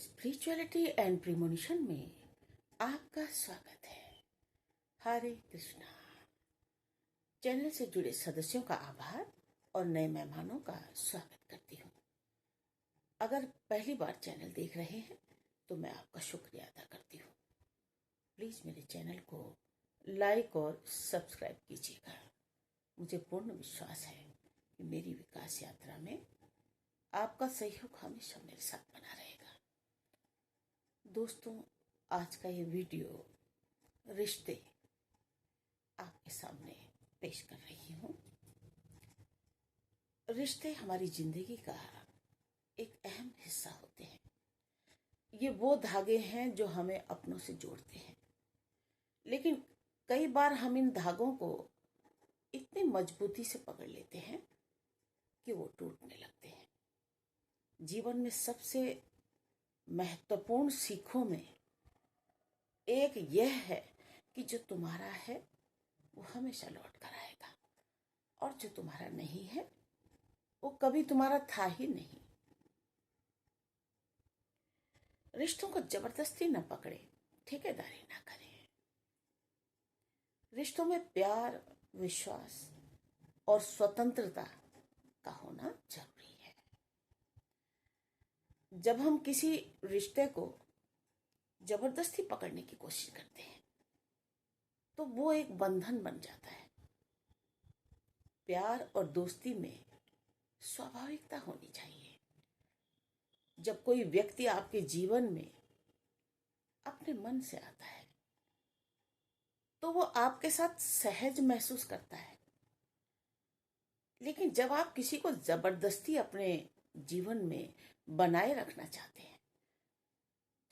Spirituality and premonition में आपका स्वागत है। हरे कृष्णा। चैनल से जुड़े सदस्यों का आभार और नए मेहमानों का स्वागत करती हूँ। अगर पहली बार चैनल देख रहे हैं तो मैं आपका शुक्रिया अदा करती हूँ। प्लीज मेरे चैनल को लाइक और सब्सक्राइब कीजिएगा। मुझे पूर्ण विश्वास है कि मेरी विकास यात्रा में आपका सहयोग हमेशा मेरे साथ बना रहेगा। दोस्तों, आज का ये वीडियो रिश्ते आपके सामने पेश कर रही हूँ। रिश्ते हमारी जिंदगी का एक अहम हिस्सा होते हैं। ये वो धागे हैं जो हमें अपनों से जोड़ते हैं, लेकिन कई बार हम इन धागों को इतनी मजबूती से पकड़ लेते हैं कि वो टूटने लगते हैं। जीवन में सबसे महत्वपूर्ण सीखों में एक यह है कि जो तुम्हारा है वो हमेशा लौट कर आएगा, और जो तुम्हारा नहीं है वो कभी तुम्हारा था ही नहीं। रिश्तों को जबरदस्ती न पकड़े, ठेकेदारी ना करें। रिश्तों में प्यार, विश्वास और स्वतंत्रता का होना जरूरी है। जब हम किसी रिश्ते को जबरदस्ती पकड़ने की कोशिश करते हैं तो वो एक बंधन बन जाता है। प्यार और दोस्ती में स्वाभाविकता होनी चाहिए। जब कोई व्यक्ति आपके जीवन में अपने मन से आता है तो वो आपके साथ सहज महसूस करता है, लेकिन जब आप किसी को जबरदस्ती अपने जीवन में बनाए रखना चाहते हैं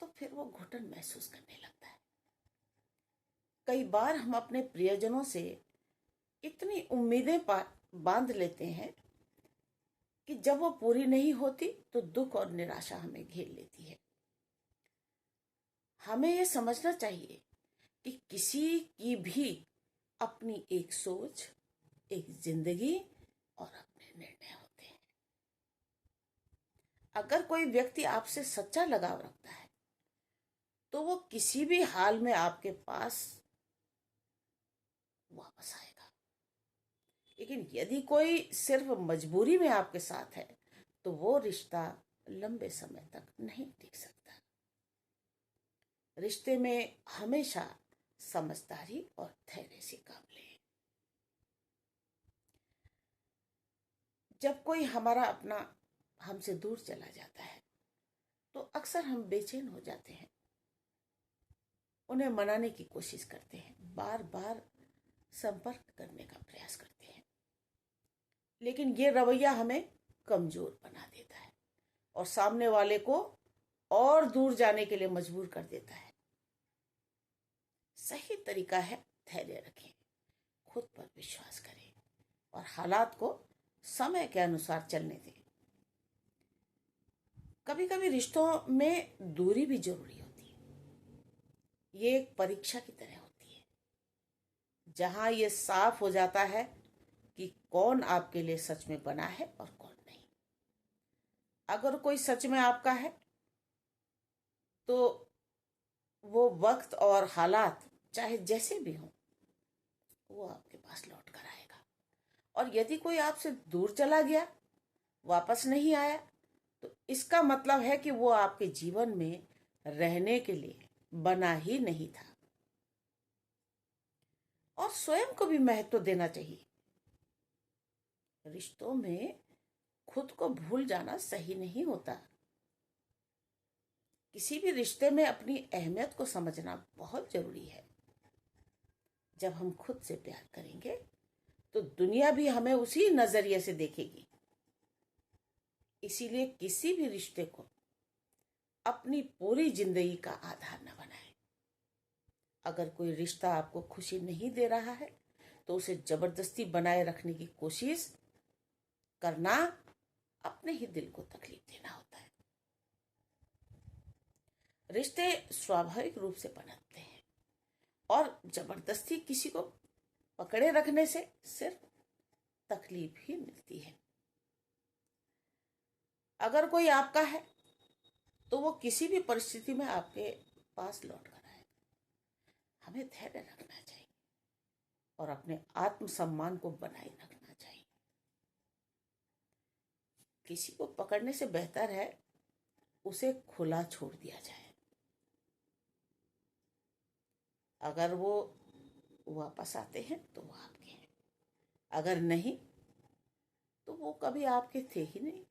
तो फिर वो घुटन महसूस करने लगता है। कई बार हम अपने प्रियजनों से इतनी उम्मीदें बांध लेते हैं कि जब वो पूरी नहीं होती तो दुख और निराशा हमें घेर लेती है। हमें यह समझना चाहिए कि किसी की भी अपनी एक सोच, एक जिंदगी और अपने निर्णय होते हैं। अगर कोई व्यक्ति आपसे सच्चा लगाव रखता है तो वो किसी भी हाल में आपके पास वापस आएगा, लेकिन यदि कोई सिर्फ मजबूरी में आपके साथ है तो वो रिश्ता लंबे समय तक नहीं टिक सकता। रिश्ते में हमेशा समझदारी और धैर्य से काम लें। जब कोई हमारा अपना हमसे दूर चला जाता है तो अक्सर हम बेचैन हो जाते हैं, उन्हें मनाने की कोशिश करते हैं, बार बार संपर्क करने का प्रयास करते हैं, लेकिन ये रवैया हमें कमजोर बना देता है और सामने वाले को और दूर जाने के लिए मजबूर कर देता है। सही तरीका है धैर्य रखें, खुद पर विश्वास करें और हालात को समय के अनुसार चलने दें। कभी कभी रिश्तों में दूरी भी जरूरी होती है। ये एक परीक्षा की तरह होती है, जहां ये साफ हो जाता है कि कौन आपके लिए सच में बना है और कौन नहीं। अगर कोई सच में आपका है तो वो वक्त और हालात चाहे जैसे भी हों वो आपके पास लौट कर आएगा, और यदि कोई आपसे दूर चला गया, वापस नहीं आया, तो इसका मतलब है कि वो आपके जीवन में रहने के लिए बना ही नहीं था। और स्वयं को भी महत्व देना चाहिए। रिश्तों में खुद को भूल जाना सही नहीं होता। किसी भी रिश्ते में अपनी अहमियत को समझना बहुत जरूरी है। जब हम खुद से प्यार करेंगे तो दुनिया भी हमें उसी नजरिए से देखेगी। इसीलिए किसी भी रिश्ते को अपनी पूरी जिंदगी का आधार न बनाएं। अगर कोई रिश्ता आपको खुशी नहीं दे रहा है तो उसे जबरदस्ती बनाए रखने की कोशिश करना अपने ही दिल को तकलीफ देना होता है। रिश्ते स्वाभाविक रूप से पनपते हैं और जबरदस्ती किसी को पकड़े रखने से सिर्फ तकलीफ ही मिलती है। अगर कोई आपका है तो वो किसी भी परिस्थिति में आपके पास लौट कर आएगा। हमें धैर्य रखना चाहिए और अपने आत्मसम्मान को बनाए रखना चाहिए। किसी को पकड़ने से बेहतर है उसे खुला छोड़ दिया जाए। अगर वो वापस आते हैं तो वो आपके हैं, अगर नहीं तो वो कभी आपके थे ही नहीं।